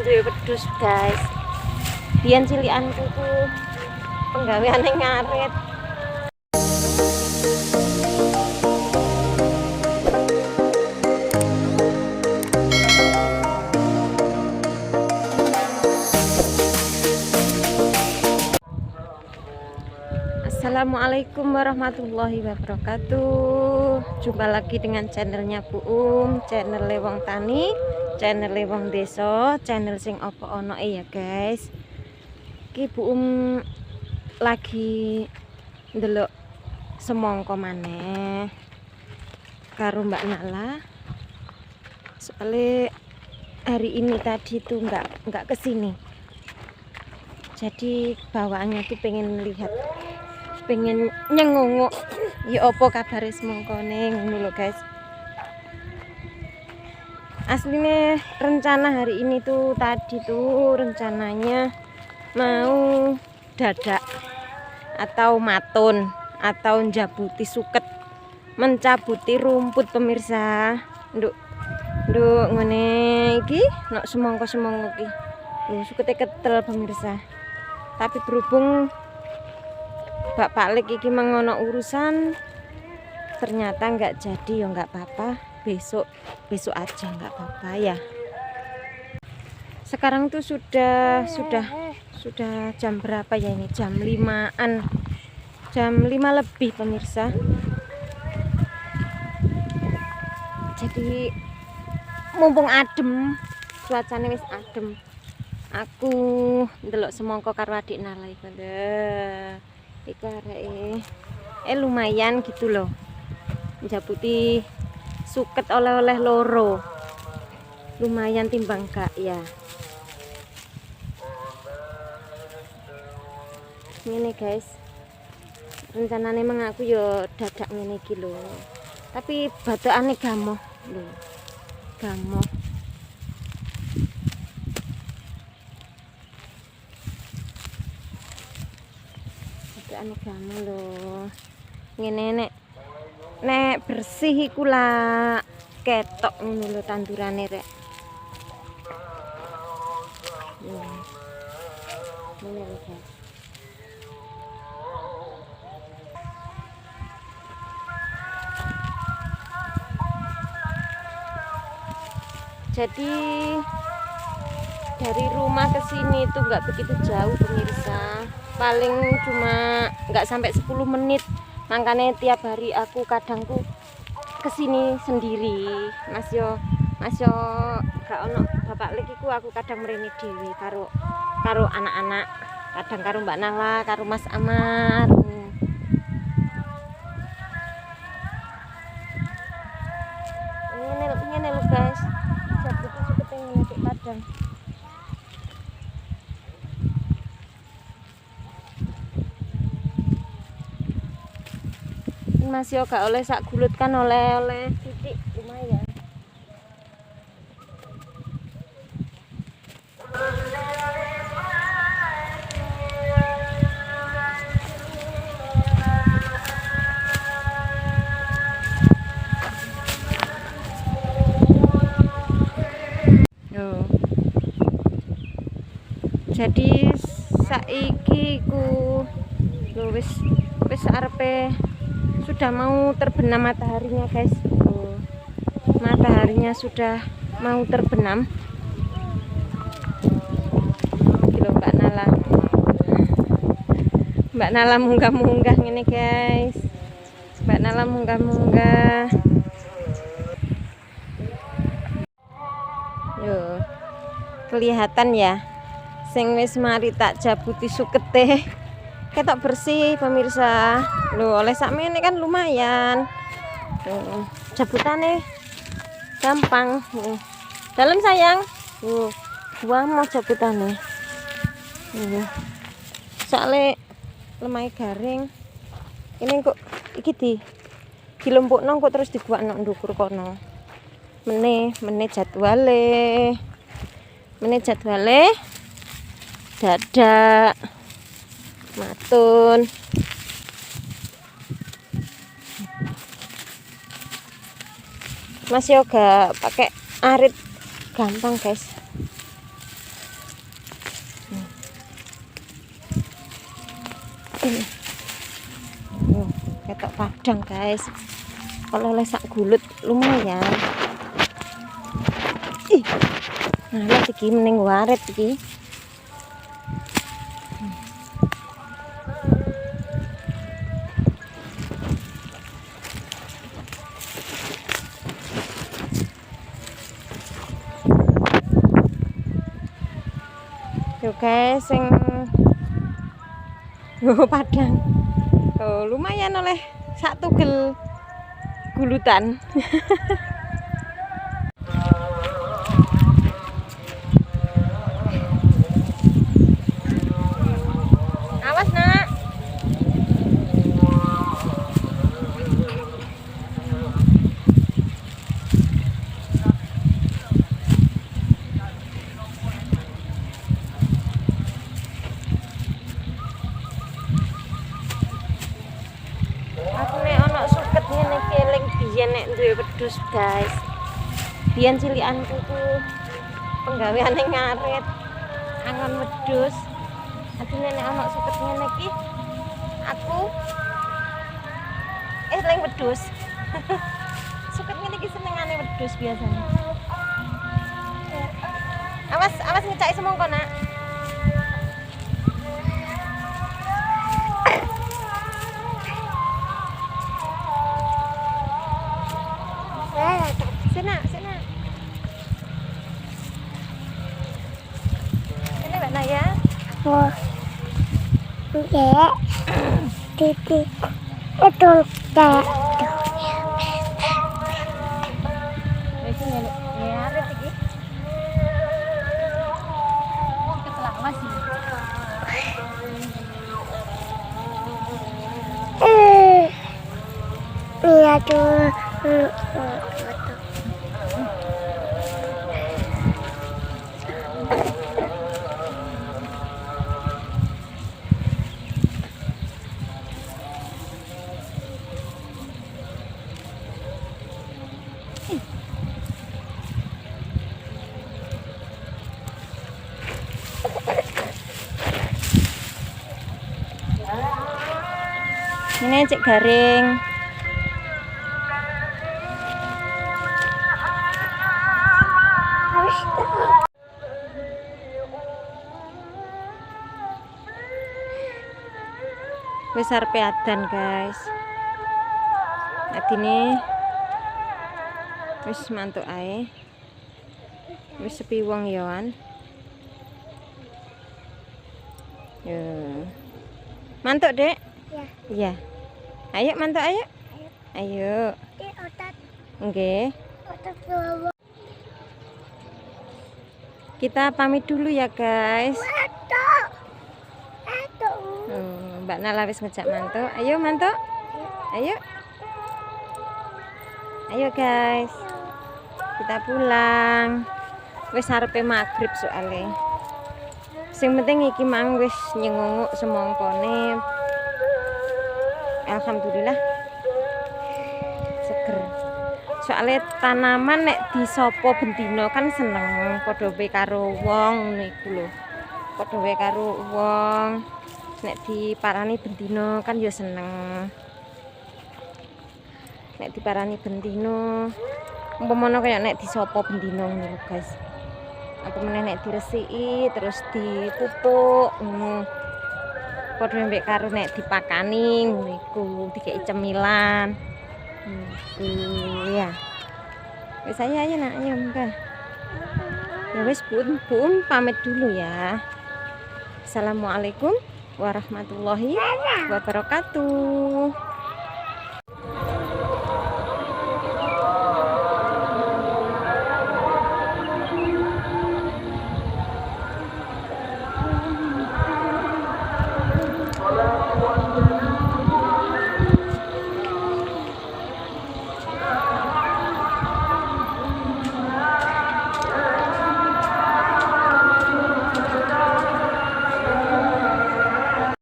duwe wedhus, guys. Biyen cilikanku ku penggaweane ngarit. Assalamualaikum warahmatullahi wabarakatuh. Jumpa lagi dengan channelnya Bu channel Lewong Tani, channel Lewong Desa, channel sing opo ono ya guys. Ki Bu lagi ndelok semongko maneh karo Mbak Nala. Soalnya hari ini tadi tuh nggak kesini. Jadi bawaannya tuh pengen lihat, pengen nyengunguk ya opo kabare semongkone ngono lho guys. Aslinya rencana hari ini tuh tadi tuh rencananya mau dadak atau matun atau njabuti suket, mencabuti rumput pemirsa. Nduk ngene iki nek semongko iki. Lho sukete ketel pemirsa. Tapi berhubung Bapak Lek iki mengono urusan, ternyata nggak jadi ya nggak apa-apa, besok aja nggak apa-apa ya. Sekarang tuh sudah jam berapa ya ini? Jam 5-an, jam 5 lebih pemirsa. Jadi mumpung adem, cuacanya wis adem, aku ndelok semongko karo adik Nala iku. Iku lumayan gitu loh, njabuti suket oleh-oleh loro, lumayan timbang gak ya. Ini guys, rencananya emang aku yo dadak ngene iki lho, tapi bathokane gamoh lho, gamoh. Anu gamu lho. Ngene nek bersih iku lah ketok ngono lho tandurane rek. Ngene lho guys. Jadi dari rumah ke sini tuh nggak begitu jauh pemirsa, paling cuma nggak sampai 10 menit. Makanya tiap hari aku kadangku kesini sendiri. Mas yo gak ono Bapak Lek iku aku kadang mrene dhewe karo anak-anak, kadang karo Mbak Nala, karo Mas Amar. Ngene lho guys, jabuti sukete ngene iki padang. Masih gak oleh sak gulut kan, oleh titik lumayan. Yo. Jadi saiki ku wis arepe sudah mau terbenam mataharinya guys. Mataharinya sudah mau terbenam. Kilo Mbak Nala munggah-munggah ini guys. Mbak Nala munggah-munggah. Yo, kelihatan ya. Sing wis mari tak jabuti sukete. Ketok bersih pemirsa. Loh, oleh sakmene kan lumayan. Jabutane gampang. Dalam sayang. Buang mau jabutane. Soalnya lemah garing. Ini kok iki dilumpukno kok terus dibuakno ndukur kono. Meneh jadwale. Dadak matun. Mas yoga pakai arit gampang guys. ini. Ketok padang guys. Kalau lesak gulut lumayan. Ih. Nah, lihat iki mending waret iki. Tuh guys, sing padang. Oh, lumayan oleh sak tugel gulutan. Awas nak. Aku nek ono suket ngene iki eling biyen nek duwe wedhus guys. Biyen cilikanku ku penggaweane ngarit angon wedhus. Adine nek ono suket ngene iki aku eling wedhus. Suket ngene iki senengane wedhus biasanya. Awas ngecaki semongko nak. Sini. Ini Mbak Naya. Oh. Enggak. Titik. Itu enggak. Wis nyarep iki. Kita selawas sih. Iya tuh. Ini cek garing. Wis arepe adan guys. Adine wis mantuk ae. Wis sepi wong yoan. Yo. Mantuk, Dek? Ya. Iya. Ayo mantuk ayo. Ayo. Otot. Nggih. Otot bawah. Kita pamit dulu ya, guys. Mbak Nala wis ngejak mantuk. Ayo mantuk. Ayo. Ayo guys. Kita pulang. Wis arepe magrib soalnya. Sing penting iki mang wis nyengunguk semongkone. Alhamdulillah. Seger. Soalnya tanaman nek disopo bendino kan seneng padha wae karo wong niku lho. Padha wae karo wong. Nek diparani bendino kan ya seneng. Nek diparani bendino umpamane kaya nek disopo bendino ngono guys. Apa meneh nek diresiki terus dipupuk ngono. Padha mbek karo nek dipakani niku dikeki cemilan. Ya. Wis ayo nak ayo enggak. Ya wis Bun pamit dulu ya. Assalamualaikum warahmatullahi wabarakatuh.